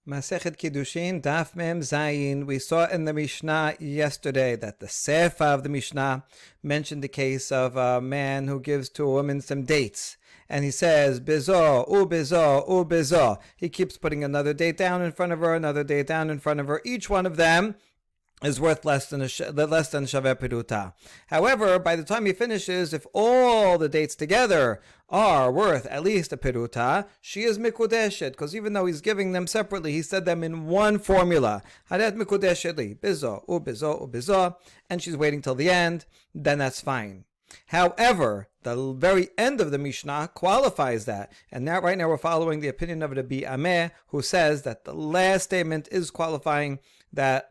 Masechet Kiddushin, Daf Mem Zayin. We saw in the Mishnah yesterday that the Sefa of the Mishnah mentioned the case of a man who gives to a woman some dates. And he says, Bezo, Bezo, Bezo. He keeps putting another date down in front of her, another date down in front of her. Each one of them is worth less than Shaveh Peruta. However, by the time he finishes, if all the dates together are worth at least a Peruta, she is Mikudeshet, because even though he's giving them separately, he said them in one formula. Hadet Mikudeshet li, Bizo, Bizo, and she's waiting till the end, then that's fine. However, the very end of the Mishnah qualifies that. And now, right now, we're following the opinion of Rabbi Ameh, who says that the last statement is qualifying that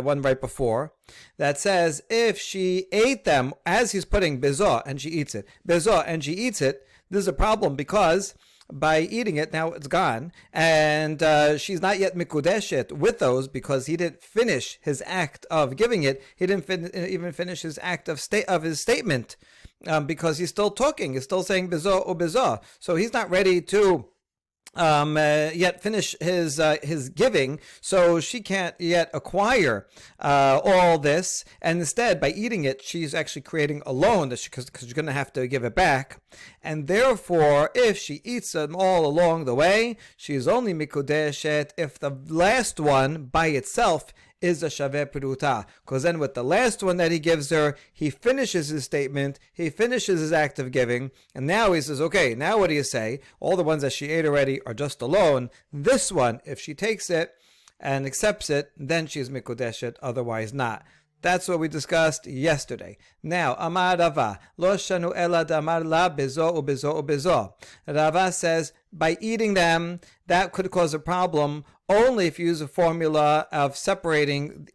one right before. That says, if she ate them as he's putting bezah and she eats it, bezah and she eats it, this is a problem because by eating it, now it's gone, and she's not yet mikudeshet with those because he didn't finish his act of giving it. He didn't even finish his act of his statement because he's still talking. He's still saying bezah or bezah, so he's not ready to yet finish his giving, so she can't yet acquire all this, and instead by eating it she's actually creating a loan because she's going to have to give it back, and therefore if she eats them all along the way, she is only mikudeshet if the last one by itself is a Shaveh Peruta, because then with the last one that he gives her, he finishes his statement, he finishes his act of giving, and now he says, okay, now what do you say? All the ones that she ate already are just a loan. This one, if she takes it and accepts it, then she's Mikudeshet, otherwise not. That's what we discussed yesterday. Now, Amar Rava, Lo shanu ela damar la bezo ubezo. Rava says, by eating them, that could cause a problem only if you use a formula of separating,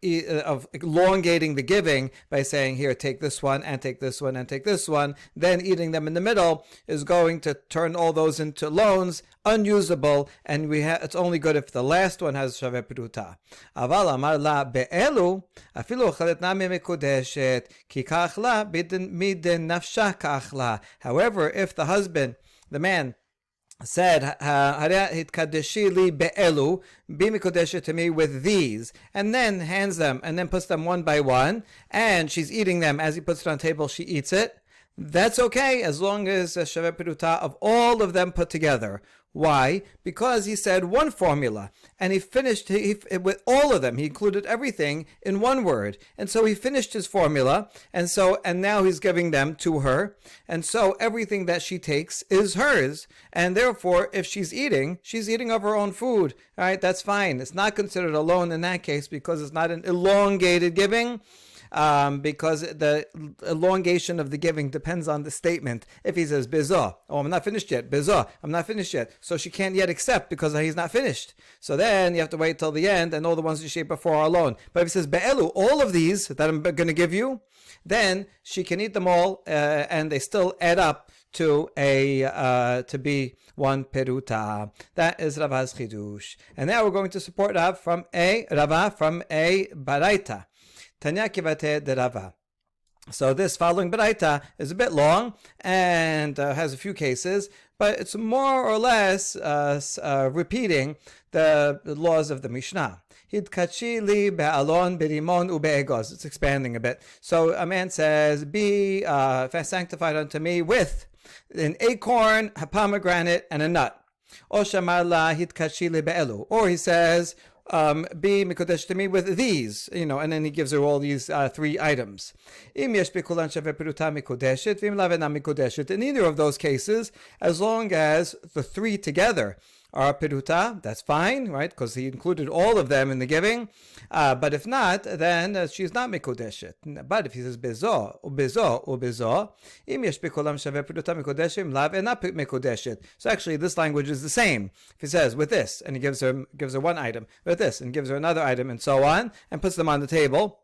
of elongating the giving by saying, here, take this one, and take this one, and take this one. Then eating them in the middle is going to turn all those into loans, unusable, and it's only good if the last one has Shaveh Peruta. Aval amar la be'elu, afilu chalet nami mikudeshet, ki kachla midin nafsha kachla. However, if the husband, the man, said, hitkadeshi li be'elu, be mikudeshet to me with these, and then hands them, and then puts them one by one, and she's eating them as he puts it on the table, she eats it, that's okay, as long as Shaveh Peruta of all of them put together. Why? Because he said one formula, and he finished with all of them. He included everything in one word, and so he finished his formula, and now he's giving them to her, and so everything that she takes is hers, and therefore, if she's eating of her own food. All right, that's fine. It's not considered a loan in that case because it's not an elongated giving. Because the elongation of the giving depends on the statement. If he says bezah, oh, I'm not finished yet, bezah, I'm not finished yet, so she can't yet accept because he's not finished. So then you have to wait till the end, and all the ones you shape before are alone. But if he says be'elu, all of these that I'm going to give you, then she can eat them all, and they still add up to be one peruta. That is Rava's chidush. And now we're going to support Rava from a baraita. Tanya kivate de Rava. So this following baraita is a bit long and has a few cases, but it's more or less repeating the laws of the Mishnah. Hidkachi li be'alon be'rimon u'be'egos. It's expanding a bit. So a man says, be sanctified unto me with an acorn, a pomegranate, and a nut. O shamar la hidkachi li be'elu. Or he says, be mikodesh to me with these, and then he gives her all these three items. In either of those cases, as long as the three together are peruta, that's fine, right? Because he included all of them in the giving. But if not, then she's not mikodeshet. But if he says bezo, im yesh bikulam shaveh peruta mikodeshim lav ena mikodeshet. So actually, this language is the same. If he says with this, and he gives her one item, with this, and gives her another item, and so on, and puts them on the table,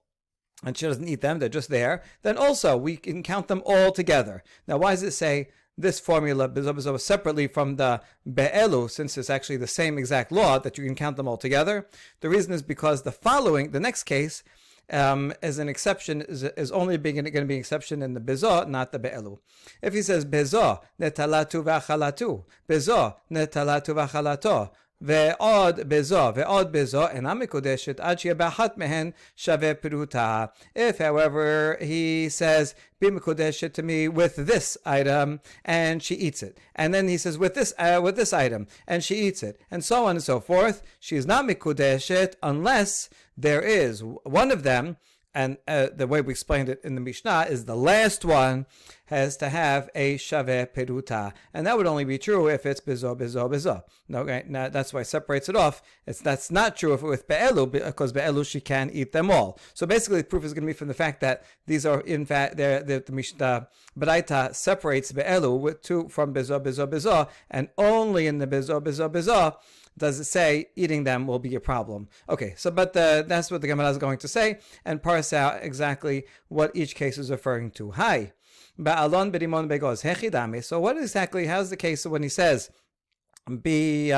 and she doesn't eat them, they're just there, then also we can count them all together. Now, why does it say this formula separately from the be'elu, since it's actually the same exact law that you can count them all together? The reason is because the next case as an exception is only going to be an exception in the bezah, not the be'elu. If he says bezah netalatu v'achalatu, bezah netalatu v'achalato, ve'od bezo, ena mikudeshet ad she'yeh b'achat mehen shaveh peruta. If, however, he says, be mikudeshet to me with this item, and she eats it, and then he says with this item, and she eats it, and so on and so forth, she is not mikudeshet unless there is one of them. And the way we explained it in the Mishnah is the last one has to have a shaveh peruta. And that would only be true if it's bezo. Okay, now that's why it separates it off. That's not true if it with be'elu, because be'elu she can eat them all. So basically the proof is going to be from the fact that these are, in fact, the Mishnah Baraita separates be'elu from bezo, and only in the bezo does it say eating them will be a problem. Okay, so but that's what the Gemara is going to say and parse out exactly what each case is referring to. Hi, ba'alon b'rimon begoz hechidami. So what exactly? How's the case when he says, be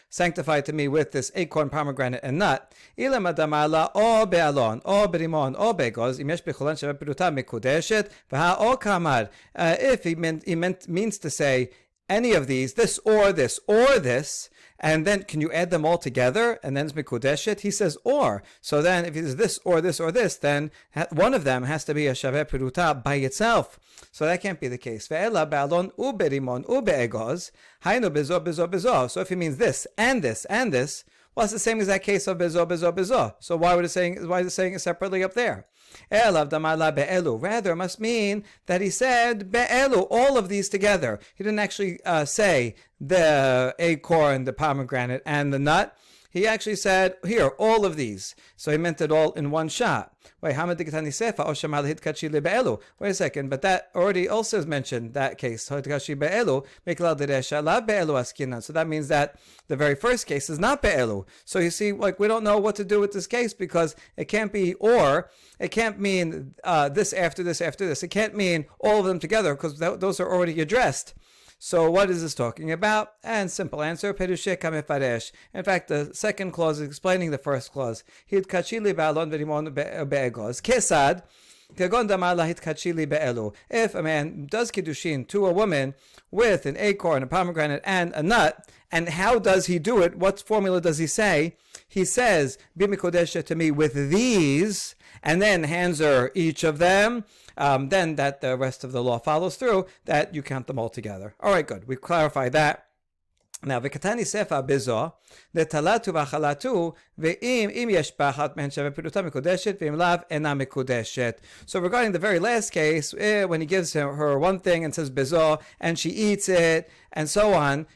sanctified to me with this acorn, pomegranate, and nut? Ilam adamala o be'alon o b'rimon o begoz imesh b'cholan sheva peruta mikudeshet v'ha o kamar. If he means to say any of these, this or this or this, and then can you add them all together and then it's mikudeshet? He says or. So then if it's this or this or this, then one of them has to be a shaveh peruta by itself. So that can't be the case. Ve'ela ba'alon u'berimon u'be'egoz haynu bezo. So if he means this and this and this, well, it's the same exact case of bezo. So why is it saying it separately up there? Rather, it must mean that he said be'elu, all of these together. He didn't actually say the acorn, the pomegranate, and the nut. He actually said, here, all of these. So he meant it all in one shot. Wait a second, but that already also is mentioned, that case. So that means that the very first case is not be'elu. So you see, like, we don't know what to do with this case because it can't be or. It can't mean this after this after this. It can't mean all of them together because those are already addressed. So what is this talking about? And simple answer, Perushe kamefaresh. In fact, the second clause is explaining the first clause. Hid kachili ba'alon v'rimon be'egoz. Kesad, kagon damala hid kachili be'elu. If a man does Kiddushin to a woman with an acorn, a pomegranate, and a nut, and how does he do it? What formula does he say? He says, Bimikodesha to me with these, and then hands her each of them. Then that the rest of the law follows through, that you count them all together. All right, good. We've clarified that. Now, v'katani sefa bezo, the talatu v'chalatu, ve'im im yesh b'achat mehen shaveh peruta mikudeshet, ve'im lav ena mikudeshet. So regarding the very last case, when he gives her one thing and says bezo, and she eats it, and so on,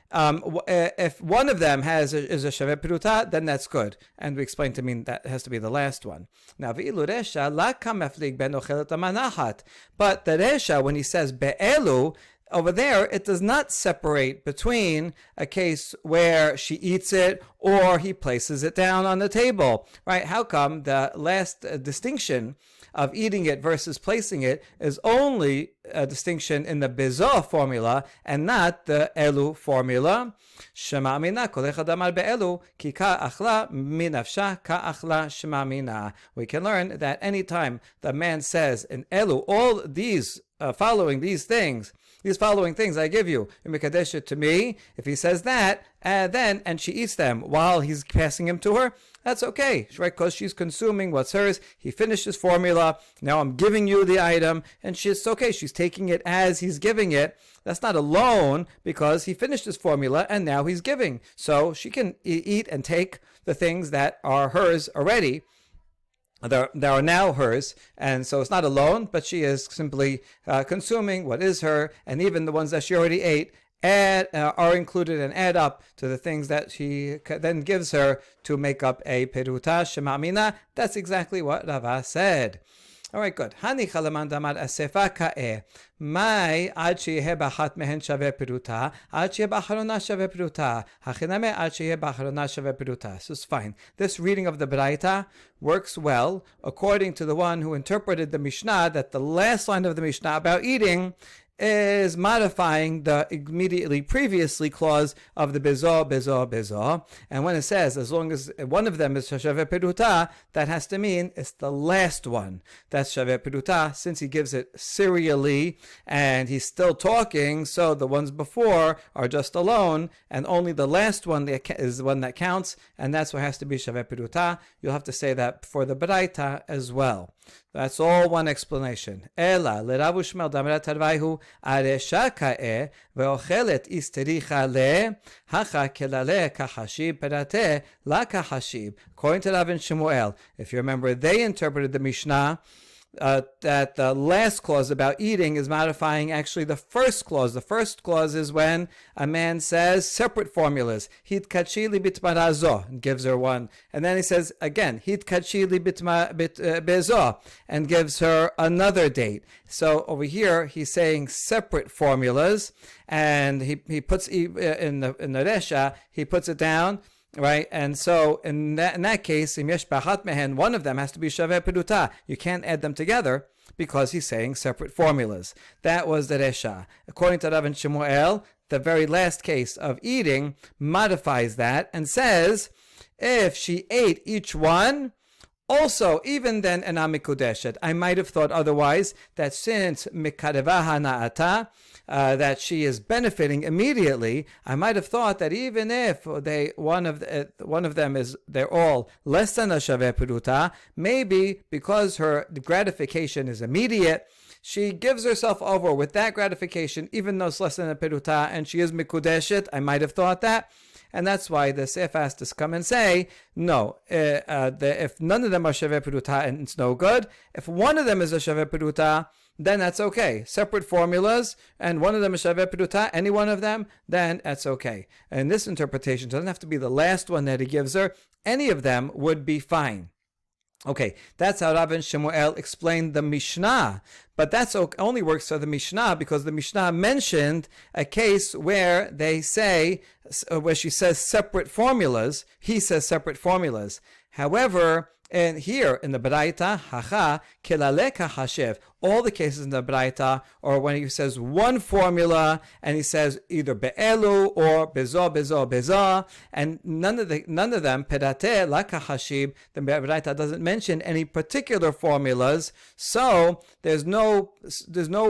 if one of them is a shaveh peruta, then that's good. And we explained to mean that has to be the last one. Now, v'ilu resha, la kamaflig ben ochelet amanachat. But the resha, when he says be'elu, over there, it does not separate between a case where she eats it or he places it down on the table, right? How come the last distinction of eating it versus placing it is only a distinction in the bezo formula and not the elu formula? Shema mina kol echad amar be'elu ki ka achla minafsha ka achla shema mina. We can learn that anytime the man says in elu, all these following these following things I give you, Mikadesha to me, if he says that, and she eats them while he's passing him to her, that's okay, right? Because she's consuming what's hers. He finished his formula. Now I'm giving you the item, and it's okay. She's taking it as he's giving it. That's not a loan because he finished his formula and now he's giving. So she can eat and take the things that are hers already. They are now hers, and so it's not a loan, but she is simply consuming what is her, and even the ones that she already ate are included and add up to the things that she then gives her to make up a peruta shema mina. That's exactly what Rava said. All right, good. Hani chalaman damar asefa ka'eh. Mai ad sheyeh b'achat mehen shaveh peruta, ad sheyeh b'acharona shaveh peruta. Hachiname ad sheyeh b'acharona shaveh peruta. So it's fine. This reading of the Baraita works well according to the one who interpreted the Mishnah, that the last line of the Mishnah about eating is modifying the immediately previously clause of the bezah, bezah, bezah. And when it says, as long as one of them is shaveh peruta, that has to mean it's the last one that's shaveh peruta, since he gives it serially and he's still talking, so the ones before are just alone, and only the last one is the one that counts, and that's what has to be shaveh peruta. You'll have to say that for the Baraita as well. That's all one explanation. Ela l'Rav Ushmael d'Amrat Tarvaihu aresha ka'eh ve'ochelet istericha le hacha kelale kahashib perate la kahashib. According to Rav and Shemuel, if you remember, they interpreted the Mishnah that the last clause about eating is modifying actually the first clause. The first clause is when a man says separate formulas. Hit kachili bitmarazo, and gives her one. And then he says again, hit kachili bezo, and gives her another date. So over here, he's saying separate formulas, and he puts in the resha, he puts it down. Right, and so in that case, im yesh b'achat mehen, one of them has to be shaveh peruta. You can't add them together because he's saying separate formulas. That was the resha. According to Rav and Shemuel, the very last case of eating modifies that and says, if she ate each one, also, even then, ena mikudeshet. I might have thought otherwise, that since mikarevaha na'ata, that she is benefiting immediately, I might have thought that even if one of them is, they're all less than a shaveh peruta, maybe because her gratification is immediate, she gives herself over with that gratification, even though it's less than a peruta, and she is mikudeshet. I might have thought that. And that's why the Seif has to come and say, no, if none of them are shaveh peruta, and it's no good. If one of them is a shaveh peruta, then that's okay. Separate formulas, and one of them is shaveh peruta, any one of them, then that's okay. And this interpretation doesn't have to be the last one that he gives her. Any of them would be fine. Okay, that's how Rav and Shemuel explained the Mishnah. But that only works for the Mishnah because the Mishnah mentioned a case where they say, where she says separate formulas, he says separate formulas. However, and here in the Baraita, hacha kelaleka hashev, all the cases in the Baraita, or when he says one formula and he says either be'elu or bezo, bezo, bezo, and none of them pedate la kahashib, the Baraita doesn't mention any particular formulas, so there's no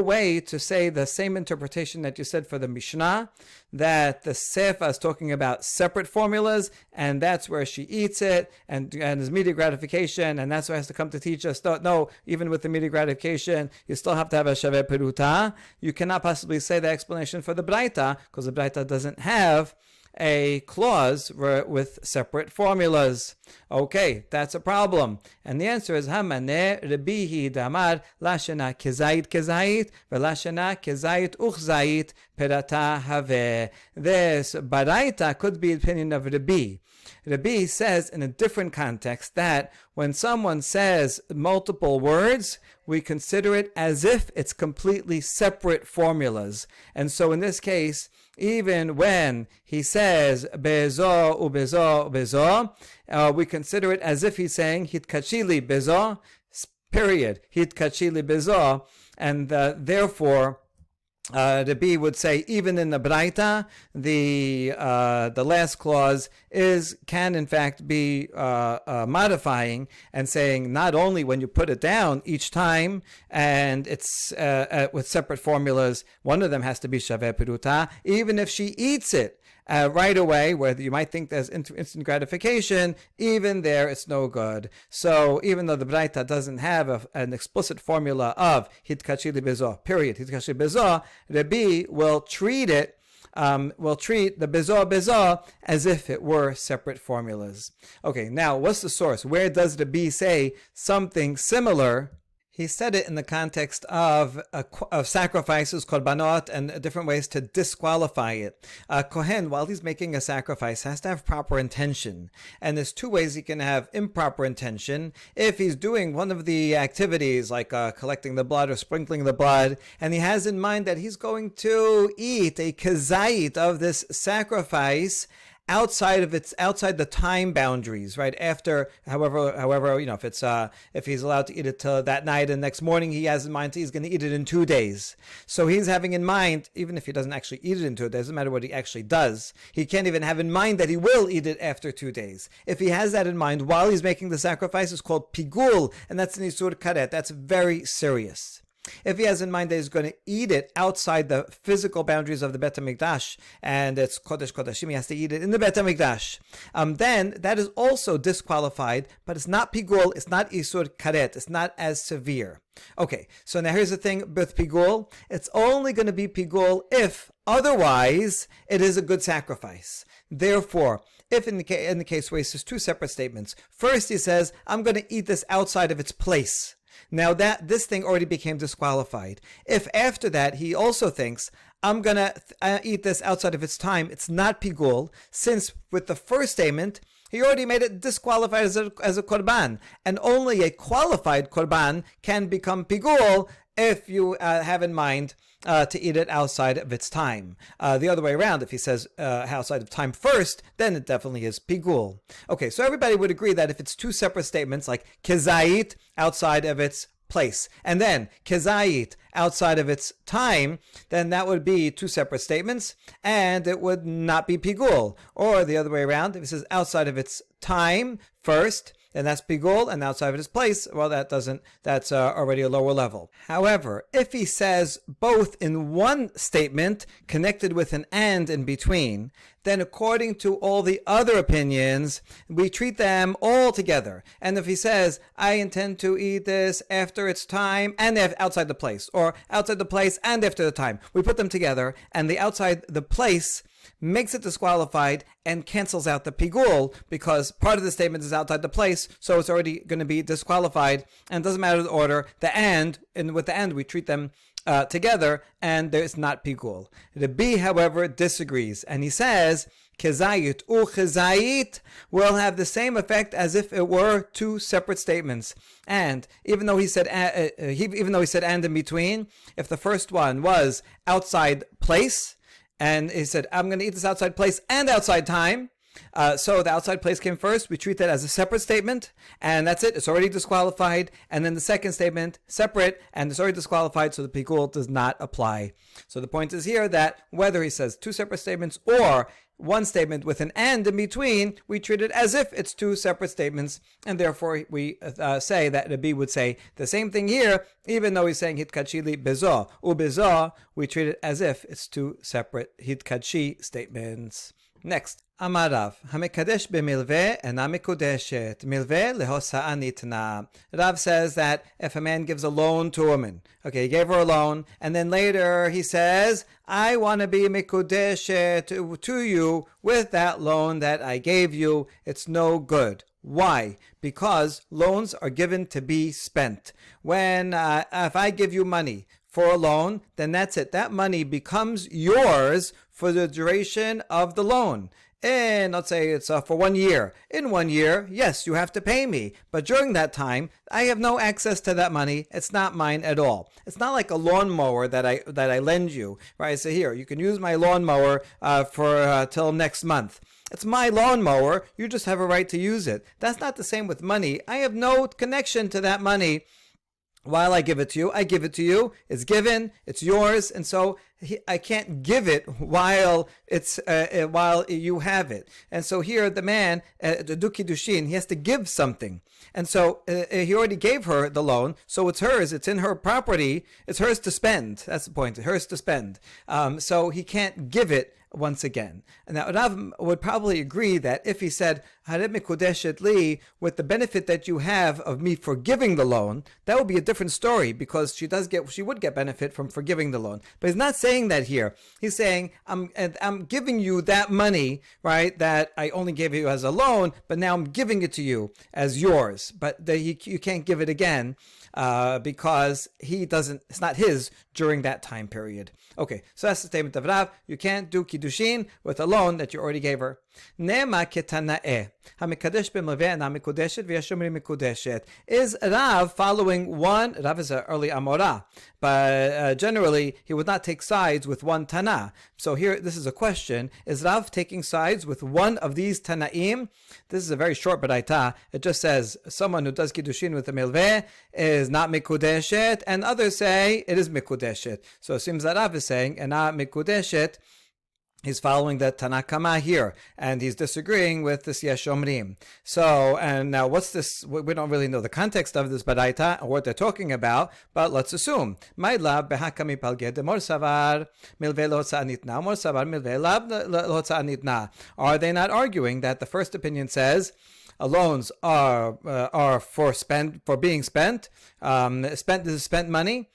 way to say the same interpretation that you said for the Mishnah, that the Sefer is talking about separate formulas, and that's where she eats it, and is immediate gratification, and that's why it has to come to teach us. No, even with immediate gratification, you still have to have a shaveh peruta. You cannot possibly say the explanation for the Braita, because the Braita doesn't have a clause with separate formulas. Okay, that's a problem. And the answer is Hamaneh Rebihi Damar Lashana Kezait Kezait Velashana Kezait Uchzait Perata Have. This Baraita could be the opinion of Rabbi. Rabbi says in a different context that when someone says multiple words, we consider it as if it's completely separate formulas. And so in this case, even when he says bezo ubezo ubezo, we consider it as if he's saying hitkachili bezo, period, hitkachili bezo, and therefore Rabbi would say even in the Braita, the last clause can in fact be modifying and saying not only when you put it down each time and it's with separate formulas, one of them has to be shaveh peruta, even if she eats it right away, where you might think there's instant gratification, even there it's no good. So even though the Braita doesn't have an explicit formula of hitkachili bezo, period, hitkachili bezo, Rabbi will treat the bezo as if it were separate formulas. Okay, now what's the source? Where does Rabbi say something similar? He said it in the context of sacrifices, korbanot, and different ways to disqualify it. Kohen, while he's making a sacrifice, has to have proper intention. And there's two ways he can have improper intention. If he's doing one of the activities, like collecting the blood or sprinkling the blood, and he has in mind that he's going to eat a kezait of this sacrifice, outside the time boundaries, right? After, however, if he's allowed to eat it till that night and next morning, he has in mind he's going to eat it in 2 days. So he's having in mind, even if he doesn't actually eat it in 2 days, doesn't matter what he actually does, he can't even have in mind that he will eat it after 2 days. If he has that in mind while he's making the sacrifice, it's called pigul, and that's an isur karet. That's very serious. If he has in mind that he's going to eat it outside the physical boundaries of the Bet HaMikdash, and it's Kodesh Kodashim, he has to eat it in the Bet HaMikdash, then that is also disqualified, but it's not pigul, it's not isur karet, it's not as severe. Okay, so now here's the thing with pigul. It's only going to be pigul if otherwise it is a good sacrifice. Therefore, if in the case where he says two separate statements, first he says, I'm going to eat this outside of its place. Now that this thing already became disqualified. If after that he also thinks, I'm going to eat this outside of its time, it's not pigul, since with the first statement, he already made it disqualified as a korban. And only a qualified korban can become pigul if you have in mind to eat it outside of its time. The other way around, if he says outside of time first, then it definitely is pigul. Okay, so everybody would agree that if it's two separate statements, like kezayit, outside of its place, and then kezayit, outside of its time, then that would be two separate statements, and it would not be pigul. Or the other way around, if it says outside of its time first, then that's pigul, and outside of its place, well, that's already a lower level. However, if he says both in one statement, connected with an and in between, then according to all the other opinions, we treat them all together. And if he says, I intend to eat this after its time and outside the place, or outside the place and after the time, we put them together, and the outside the place makes it disqualified and cancels out the pigul, because part of the statement is outside the place, so it's already going to be disqualified, and it doesn't matter the order. With the end, we treat them together, and there's not pigul. The B, however, disagrees, and he says kezayit kezayit will have the same effect as if it were two separate statements. And even though he said and in between, if the first one was outside place, and he said, I'm going to eat this outside place and outside time. So the outside place came first. We treat that as a separate statement, and that's it. It's already disqualified. And then the second statement, separate, and it's already disqualified, so the pigul does not apply. So the point is here that whether he says two separate statements or one statement with an and in between, we treat it as if it's two separate statements, and therefore we say that Rabbi would say the same thing here, even though he's saying hitkachili bezo ubezo, we treat it as if it's two separate hitkachi statements. Next, Amarav, Hamikadesh b'milveh ena mikudeshet, milveh lehosa'a nitna. Rav says that if a man gives a loan to a woman, okay, he gave her a loan, and then later he says, I want to be mikudeshet to you with that loan that I gave you, it's no good. Why? Because loans are given to be spent. When if I give you money for a loan, then that's it. That money becomes yours for the duration of the loan. And let's say it's for 1 year. In 1 year, yes, you have to pay me. But during that time, I have no access to that money. It's not mine at all. It's not like a lawnmower that I lend you, right? I say, here, you can use my lawnmower for till next month. It's my lawnmower. You just have a right to use it. That's not the same with money. I have no connection to that money. While I give it to you, it's given, it's yours, and so I can't give it while you have it. And so here the man, the Kiddushin, he has to give something. And so he already gave her the loan, so it's hers, it's in her property, it's hers to spend. That's the point, it's hers to spend. So he can't give it once again. And now Rav would probably agree that if he said, Harem mikudeshet li, with the benefit that you have of me forgiving the loan, that would be a different story, because she would get benefit from forgiving the loan. But he's not saying that here. He's saying, I'm giving you that money, right, that I only gave you as a loan, but now I'm giving it to you as yours. But you can't give it again, because it's not his during that time period. Okay, so that's the statement of Rav. You can't do Kiddushin with a loan that you already gave her. Nema ketanae. Hamikadesh b'mleveh na mikudeshet v'yashomri mikudeshet. Is Rav following one? Rav is an early Amorah, but generally he would not take sides with one Tana. So here, this is a question: is Rav taking sides with one of these Tanaim? This is a very short baraita. It just says someone who does Kiddushin with the milveh is not mikudeshet, and others say it is mikudeshet. So it seems that Rav is saying and not mikudeshet. He's following the Tanakama here, and he's disagreeing with this Yesh Omrim. So, and now what's this? We don't really know the context of this Baraita or what they're talking about, but let's assume. Are they not arguing that the first opinion says loans are for being spent? This is spent money.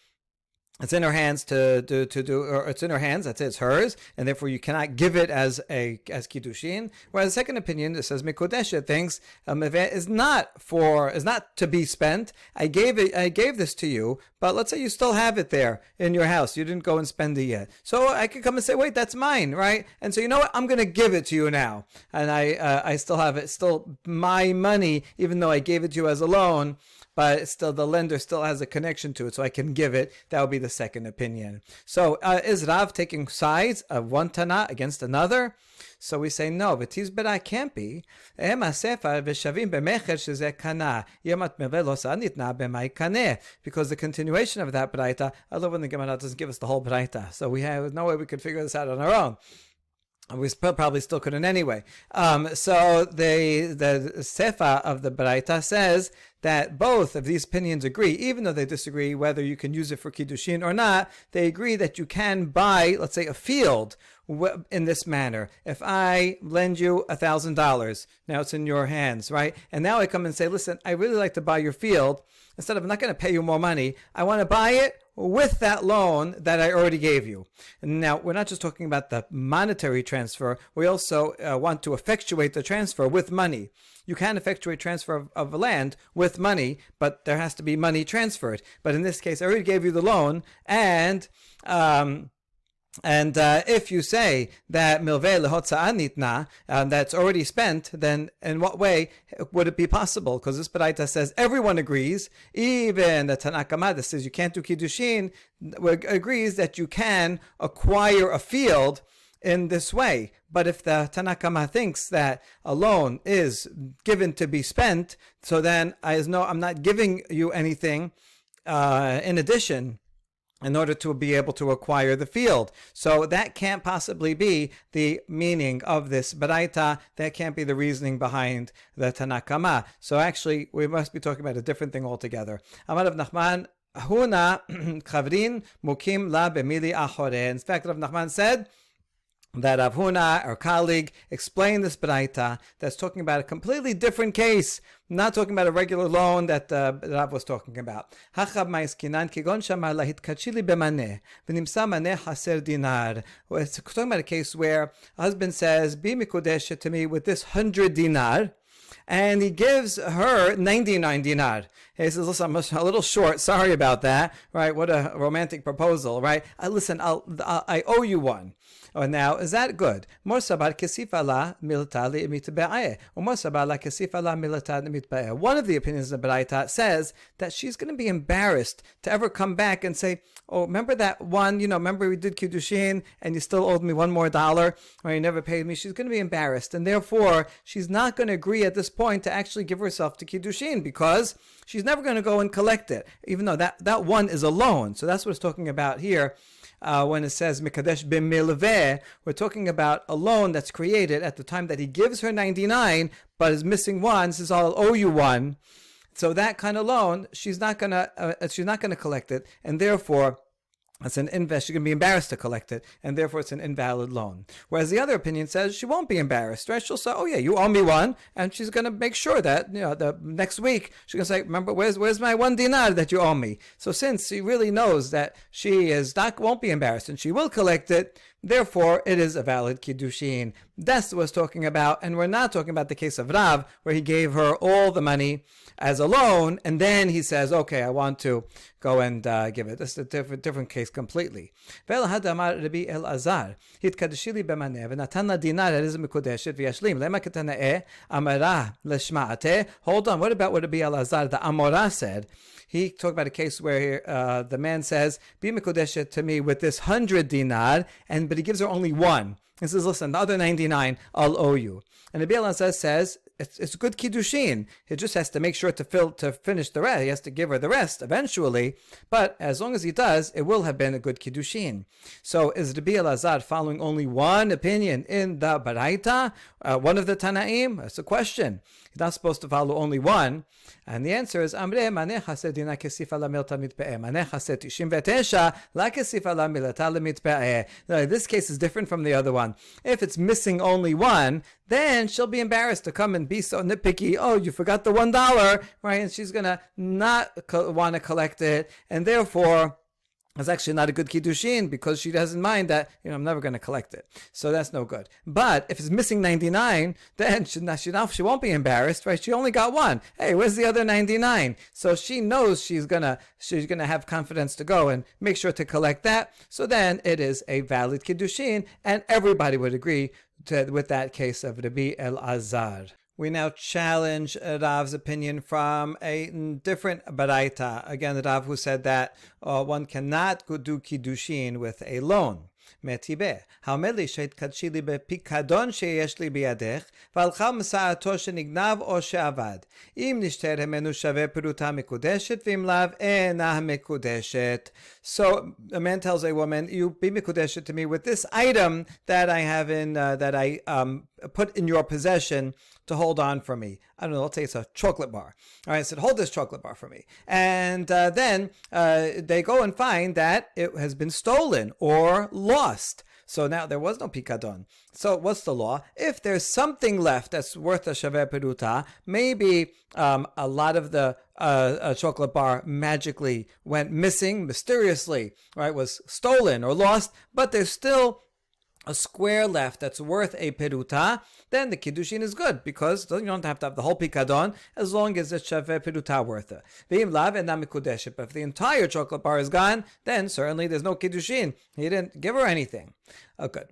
It's in her hands to do, or it's in her hands. That's it. It's hers, and therefore you cannot give it as kiddushin. Whereas the second opinion, it says Mikodesha thinks is not to be spent. I gave this to you, but let's say you still have it there in your house. You didn't go and spend it yet, so I could come and say, wait, that's mine, right? And so you know what? I'm going to give it to you now, and I still have it, still my money, even though I gave it to you as a loan. But still, the lender still has a connection to it, so I can give it. That would be the second opinion. So, is Rav taking sides of one Tana against another? So we say no. V'tiz b'ra can't be. Because the continuation of that Braita, I love when the Gemara doesn't give us the whole Braita. So we have no way we could figure this out on our own. We probably still couldn't anyway. So the Sefa of the Baraita says that both of these opinions agree, even though they disagree whether you can use it for Kiddushin or not. They agree that you can buy, let's say, a field in this manner. If I lend you $1,000, now it's in your hands, right? And now I come and say, listen, I really like to buy your field. Instead of, I'm not going to pay you more money, I want to buy it with that loan that I already gave you. Now, we're not just talking about the monetary transfer. We also want to effectuate the transfer with money. You can effectuate transfer of land with money, but there has to be money transferred. But in this case, I already gave you the loan, and if you say that milveh lehotza'ah nitna, that's already spent, then in what way would it be possible? Because this Baraita says everyone agrees, even the Tanakama that says you can't do Kiddushin, agrees that you can acquire a field in this way. But if the Tanakama thinks that a loan is given to be spent, so then I'm not giving you anything in addition in order to be able to acquire the field. So that can't possibly be the meaning of this Baraita. That can't be the reasoning behind the Tanakama. So actually, we must be talking about a different thing altogether. Amar Rav Nachman, Huna Chavrin Mukim La Bemili Achore. In fact, Rav Nachman said that Rav Huna, our colleague, explained this Baraita that's talking about a completely different case, not talking about a regular loan that Rav was talking about. It's talking about a case where a husband says, be mikudeshet to me with this 100 dinar, and he gives her 99 dinar. He says, listen, I'm a little short. Sorry about that. Right? What a romantic proposal, right? Listen, I owe you one. Oh, now, is that good? One of the opinions of the Baraita says that she's going to be embarrassed to ever come back and say, oh, remember that one, remember we did Kiddushin and you still owed me $1 more, or you never paid me. She's going to be embarrassed. And therefore, she's not going to agree at this point to actually give herself to Kiddushin because she's never going to go and collect it, even though that one is a loan. So that's what it's talking about here. When it says Mikadesh b'milveh, we're talking about a loan that's created at the time that he gives her 99, but is missing one. Says, I'll owe you one. So that kind of loan, she's not gonna collect it, and therefore it's she's going to be embarrassed to collect it, and therefore it's an invalid loan. Whereas the other opinion says she won't be embarrassed, right? She'll say, oh yeah, you owe me one, and she's going to make sure that, the next week, she's going to say, remember, where's my 1 dinar that you owe me? So since she really knows that she won't be embarrassed, and she will collect it, Therefore, it is a valid Kiddushin. That's what we're talking about, and we're not talking about the case of Rav, where he gave her all the money as a loan, and then he says, okay, I want to go and give it. This is a different case completely. Hold on, what about what Rabbi Elazar, the Amorah, said? He talked about a case where the man says, be mikudeshet to me with this 100 dinar, but he gives her only one. He says, listen, the other 99, I'll owe you. And Rabbi Elazar says, it's good Kiddushin. He just has to make sure to finish the rest. He has to give her the rest eventually. But as long as he does, it will have been a good Kiddushin. So is Rabbi Elazar following only one opinion in the Baraita? One of the Tanaim? That's a question. He's not supposed to follow only one. And the answer is, Amre maneh chased dina kesif ala milta mitpe'eh. Maneh chased 99 la kesif ala milata lemitpe'eh. Now, this case is different from the other one. If it's missing only one, then she'll be embarrassed to come and be so nitpicky. Oh, you forgot the $1, right? And she's going to not want to collect it. And therefore, it's actually not a good Kiddushin because she doesn't mind that, I'm never going to collect it. So that's no good. But if it's missing 99, then she won't be embarrassed, right? She only got one. Hey, where's the other 99? So she knows she's gonna have confidence to go and make sure to collect that. So then it is a valid Kiddushin, and everybody would agree with that case of Rabbi Elazar. We now challenge Rav's opinion from a different Baraita. Again, Rav who said that one cannot do Kiddushin with a loan. מטיבה, האומר לי שהתקדשי לי בפיקדון שיש לי בידך, והלכה משאתו שנגנב או שאבד. אם נשתר ממנו שווה פרוטה מקודשת, ואם לאו אינה מקודשת. So a man tells a woman, you be mikudeshet to me with this item that I have that I put in your possession to hold on for me. I don't know, let's say it's a chocolate bar. All right, I said, hold this chocolate bar for me. And then they go and find that it has been stolen or lost. So now there was no pikadon. So what's the law? If there's something left that's worth a shaveh peruta, maybe a lot of the chocolate bar magically went missing, mysteriously, right, was stolen or lost, but there's still a square left that's worth a peruta, then the Kiddushin is good because you don't have to have the whole pikadon as long as it's shaveh peruta worth it. But if the entire chocolate bar is gone, then certainly there's no Kiddushin. He didn't give her anything. Good.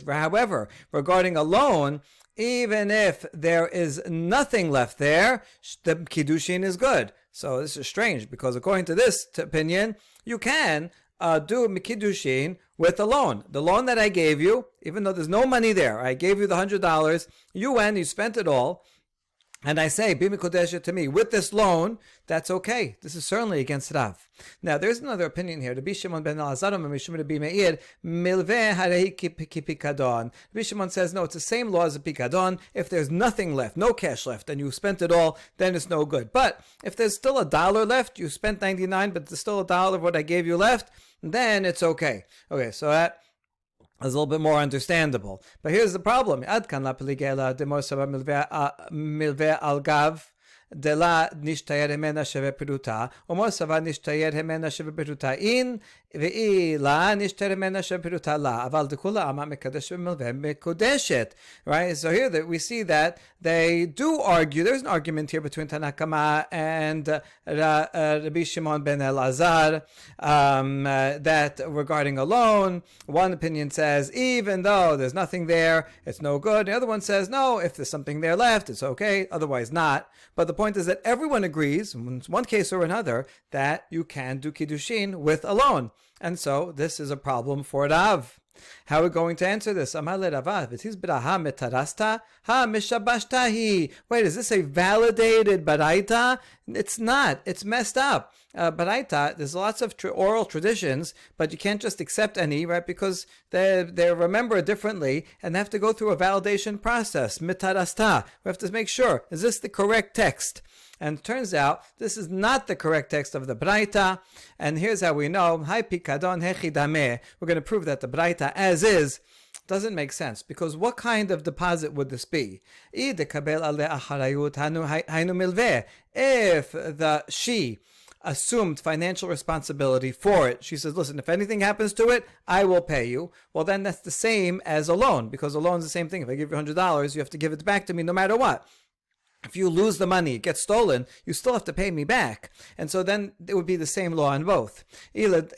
However, regarding a loan, even if there is nothing left there, the Kiddushin is good. So this is strange because according to this opinion, you can do Kiddushin with a loan. The loan that I gave you, even though there's no money there, I gave you the $100, you went, you spent it all, and I say, be mikudeshet to me with this loan, that's okay. This is certainly against Rav. Now, there's another opinion here. Rabbi Shimon ben Elazar and Mishum Rabbi Meir, milveh harei kipikadon. Rabbi Shimon says, no, it's the same law as a pikadon. If there's nothing left, no cash left, and you spent it all, then it's no good. But if there's still $1 left, you spent 99, but there's still $1 of what I gave you left, then it's okay. Okay, so that is a little bit more understandable. But here's the problem. Ad kan la peligela de morsava milve al gav de la nishtayer hemena sheve peruta, o morsava nishtayer hemena sheve peruta in, ve'i la nishtayer hemena sheve peruta la, aval de kula ama mekadesh milve mekodeshet. Right? So here that we see that they do argue. There's an argument here between Tanakama and Rabbi Shimon ben Elazar that regarding a loan, one opinion says even though there's nothing there, it's no good. The other one says no, if there's something there left, it's okay, otherwise not. But the point is that everyone agrees, in one case or another, that you can do Kiddushin with a loan. And so this is a problem for Rav. How are we going to answer this? Wait, is this a validated baraita? It's not. It's messed up. Baraita, there's lots of oral traditions, but you can't just accept any, right? Because they remember differently and they have to go through a validation process. Mitarasta. We have to make sure, is this the correct text? And it turns out this is not the correct text of the Braita. And here's how we know. Hai pikadon hechidame. We're going to prove that the Braita as is doesn't make sense. Because what kind of deposit would this be? If she assumed financial responsibility for it. She says, listen, if anything happens to it, I will pay you. Well, then that's the same as a loan, because a loan is the same thing. If I give you $100, you have to give it back to me no matter what. If you lose the money, it gets stolen, you still have to pay me back. And so then it would be the same law on both. And if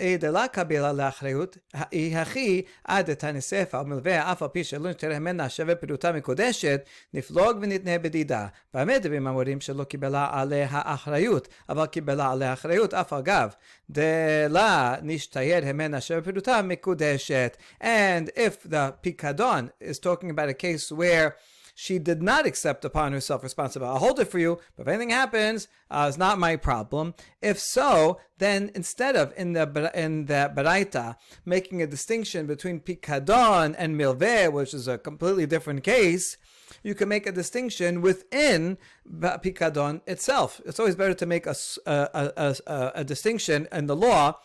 the pikadon is talking about a case where she did not accept upon herself responsibility, I'll hold it for you, but if anything happens, it's not my problem. If so, then instead of in the Baraita making a distinction between Pikadon and Milveh, which is a completely different case, you can make a distinction within Pikadon itself. It's always better to make a distinction in the law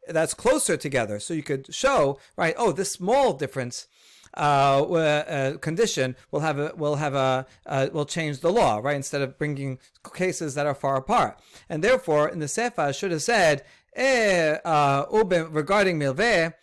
that's closer together, so you could show, right, oh, this small difference condition will change the law, right? Instead of bringing cases that are far apart, and therefore, in the Sefer, should have said regarding milveh.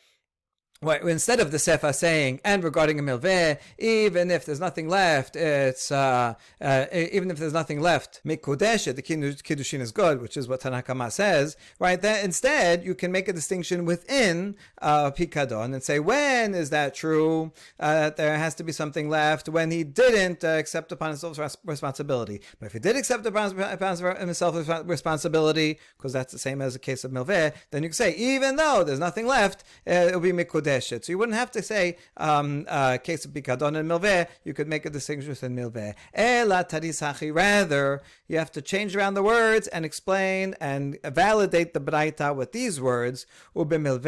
Well, instead of the Sefer saying, and regarding a milveh, even if there's nothing left, it's even if there's nothing left, mikudeshet, the Kiddushin is good, which is what Tanakama says, right? That instead you can make a distinction within Pikadon and say, when is that true? There has to be something left when he didn't accept upon himself responsibility. But if he did accept upon himself responsibility, because that's the same as a case of milveh, then you can say, even though there's nothing left, it will be mikudeshet. So you wouldn't have to say case of Pikadon and Milveh. You could make a distinction within Milveh. Rather, you have to change around the words and explain and validate the Braita with these words. We have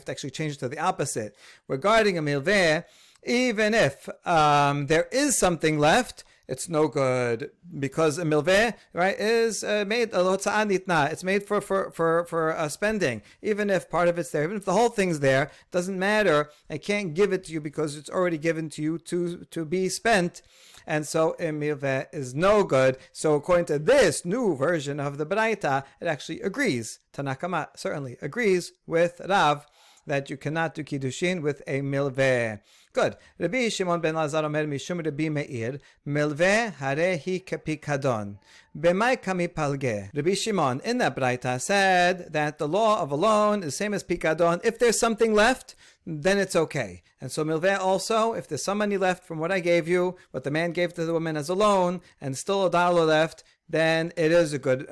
to actually change it to the opposite. Regarding a Milveh, even if there is something left, it's no good, because a milveh, right, is made it's made for spending. Even if part of it's there, even if the whole thing's there, doesn't matter. I can't give it to you because it's already given to you to be spent. And so a milveh is no good. So according to this new version of the Baraita, it actually agrees. Tanakama certainly agrees with Rav that you cannot do Kiddushin with a milveh. Good. Rabbi Shimon ben Lazar omer mishum Rabbi Meir, milveh harehi kepikadon. B'mai kami palge. Rabbi Shimon in that Braita said that the law of a loan is same as pikadon. If there's something left, then it's okay. And so milveh also, if there's some money left from what I gave you, what the man gave to the woman as a loan, and still $1 left, then it is a good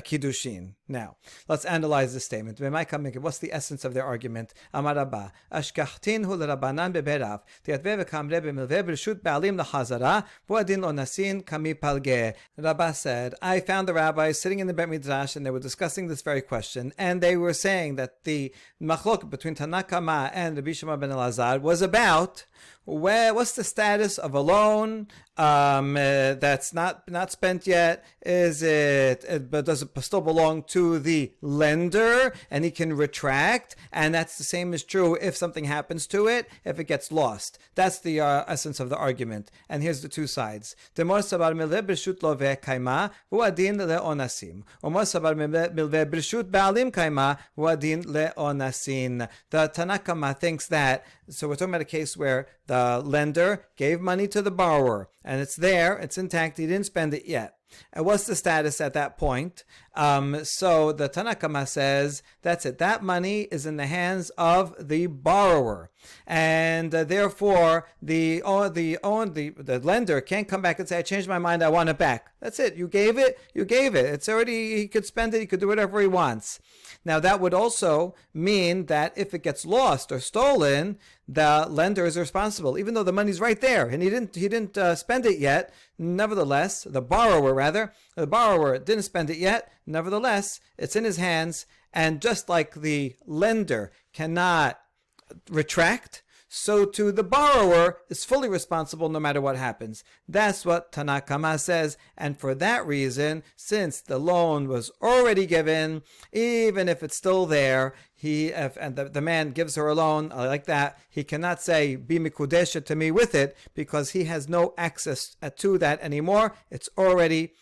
kiddushin. Now, let's analyze this statement. What's the essence of their argument? Amar Rabba, ashkachtinhu l'Rabbanan beberav, tiatve v'kamre b'milveh b'reshut ba'alim l'chazara, v'adin lo nasin kami palge. Rabba said, I found the rabbis sitting in the Bet Midrash, and they were discussing this very question, and they were saying that the machlok between Tanakama and Rabbi Shimon ben Elazar was about what's the status of a loan that's not spent yet? Is it, but does it still belong to the lender and he can retract? And that's the same is true if something happens to it, if it gets lost. That's the essence of the argument. And here's the two sides. The Tanakama thinks that, so we're talking about a case where the lender gave money to the borrower, and it's there, it's intact, he didn't spend it yet. And what's the status at that point? So the Tanakama says, that's it. That money is in the hands of the borrower. And therefore, the lender can't come back and say, I changed my mind, I want it back. That's it. You gave it. It's already, he could spend it, he could do whatever he wants. Now, that would also mean that if it gets lost or stolen, the lender is responsible, even though the money's right there and he didn't spend it yet. Nevertheless, the borrower didn't spend it yet. Nevertheless, it's in his hands, and just like the lender cannot retract, so too the borrower is fully responsible no matter what happens. That's what Tana Kama says, and for that reason, since the loan was already given, even if it's still there, the man gives her a loan like that, he cannot say be mikudesha to me with it, because he has no access to that anymore. It's already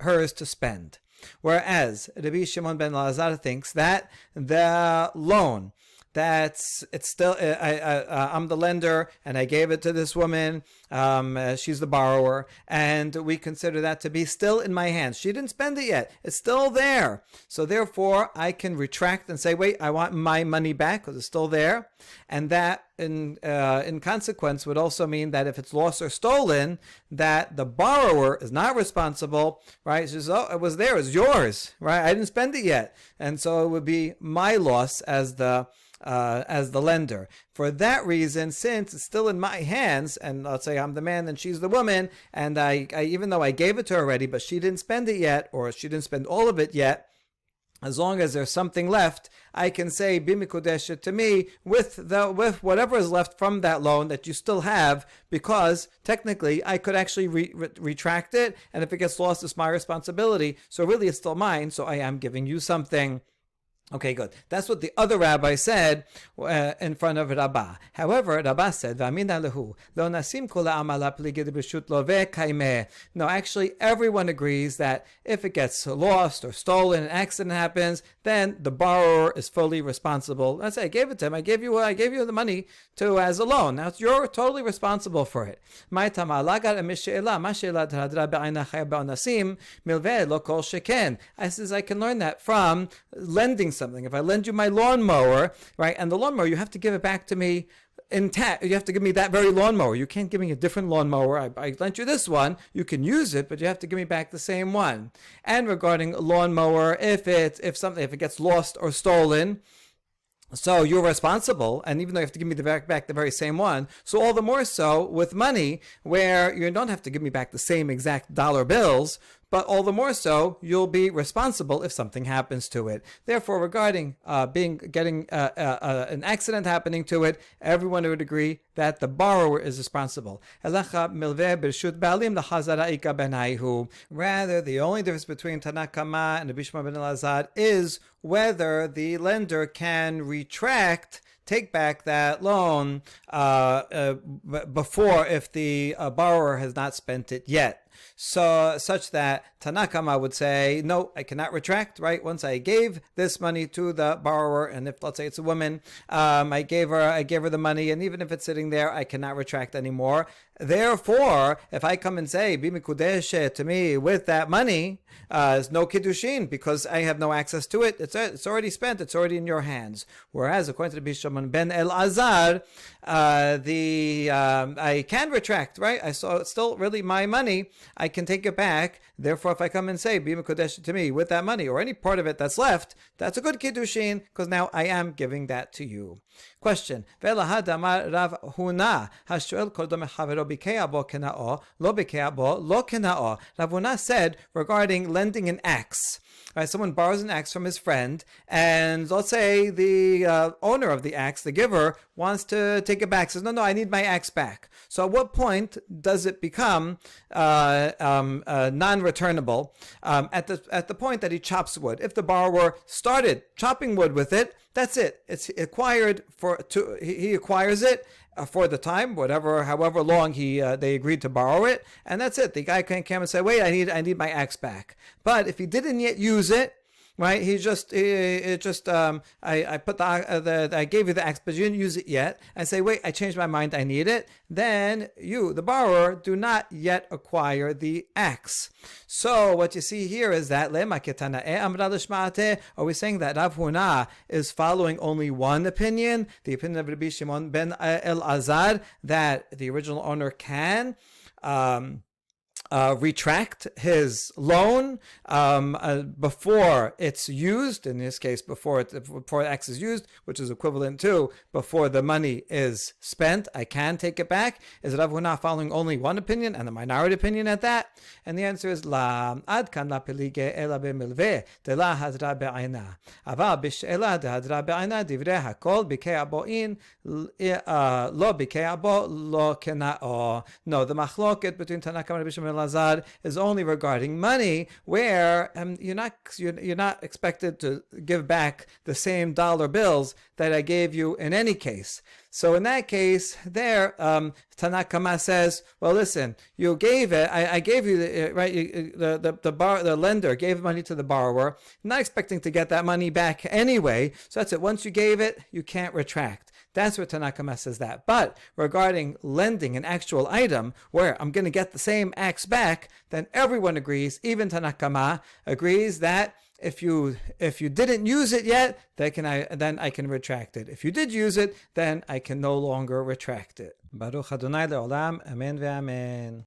hers to spend. Whereas Rabbi Shimon ben Lazar thinks that the loan, it's still I'm the lender and I gave it to this woman, she's the borrower, and we consider that to be still in my hands. She didn't spend it yet, it's still there, so therefore I can retract and say, wait, I want my money back because it's still there. And that in consequence would also mean that if it's lost or stolen, that the borrower is not responsible, right? She says, oh, it was there, it's yours, right? I didn't spend it yet, and so it would be my loss as the lender. For that reason, since it's still in my hands, and let's say I'm the man and she's the woman, and I even though I gave it to her already, but she didn't spend it yet, or she didn't spend all of it yet, as long as there's something left, I can say bimikudesha to me with whatever is left from that loan that you still have, because technically I could actually retract it, and if it gets lost, it's my responsibility. So really, it's still mine. So I am giving you something. Okay, good. That's what the other rabbi said in front of Rabbah. However, Rabbah said, no, actually, everyone agrees that if it gets lost or stolen, an accident happens, then the borrower is fully responsible. Let's say I gave it to him. I gave you the money as a loan. Now you're totally responsible for it. I says I can learn that from lending something. If I lend you my lawnmower, right, and the lawnmower, you have to give it back to me intact. You have to give me that very lawnmower. You can't give me a different lawnmower. I lent you this one. You can use it, but you have to give me back the same one. And regarding lawnmower, if it gets lost or stolen, so you're responsible, and even though you have to give me back the very same one, so all the more so with money, where you don't have to give me back the same exact dollar bills, but all the more so you'll be responsible if something happens to it. Therefore, regarding getting an accident happening to it, everyone would agree that the borrower is responsible. Rather, the only difference between Tana Kama and Rabbi Shimon ben Elazar is whether the lender can take back that loan before, if the borrower has not spent it yet. So, such that Tana Kama would say, no, I cannot retract, right? Once I gave this money to the borrower, and if, let's say it's a woman, I gave her the money, and even if it's sitting there, I cannot retract anymore. Therefore, if I come and say, Bi Mikudeshe to me with that money, there's no Kiddushin, because I have no access to it. It's already spent. It's already in your hands. Whereas, according to Rabbi Shimon ben Elazar, I can retract, right? It's still really my money. I can take it back. Therefore, if I come and say, Bi Mikudeshe to me with that money, or any part of it that's left, that's a good Kiddushin, because now I am giving that to you. Question. Rav Huna said regarding lending an axe. Right, someone borrows an axe from his friend, and let's say the owner of the axe, the giver, wants to take it back. Says, no, I need my axe back. So at what point does it become non-returnable? At the point that he chops wood. If the borrower started chopping wood with it, that's it. It's acquired he acquires it for the time, however long they agreed to borrow it, and that's it. The guy can't come and say, wait, I need my axe back. But if he didn't yet use it, right? I gave you the axe, but you didn't use it yet, and say, wait, I changed my mind, I need it. Then you, the borrower, do not yet acquire the axe. So what you see here is that are we saying that Rav Huna is following only one opinion, the opinion of Rabbi Shimon ben Elazar, that the original owner can retract his loan before it's used. In this case, before X is used, which is equivalent to before the money is spent, I can take it back. Is Rav Huna following only one opinion and the minority opinion at that? And the answer is La ad kan la pelige ela b'milveh de la hadra be'ayna aval b'she'ela de hadra be'ayna divrei hakol b'kei abo'in lo b'kei abo lo kena'o. No, the machloket between Tanna Kamma and Rabbi Shimon Lazar is only regarding money, where you're not expected to give back the same dollar bills that I gave you in any case. So in that case, there, Tanna Kamma says, well, listen, you gave it, I gave you the lender gave money to the borrower, not expecting to get that money back anyway. So that's it. Once you gave it, you can't retract. That's what Tanna Kamma says that. But regarding lending an actual item where I'm going to get the same X back, then everyone agrees, even Tanna Kamma agrees that if you didn't use it yet, then I can retract it. If you did use it, then I can no longer retract it. Baruch Adonai le'olam, amen ve'amen.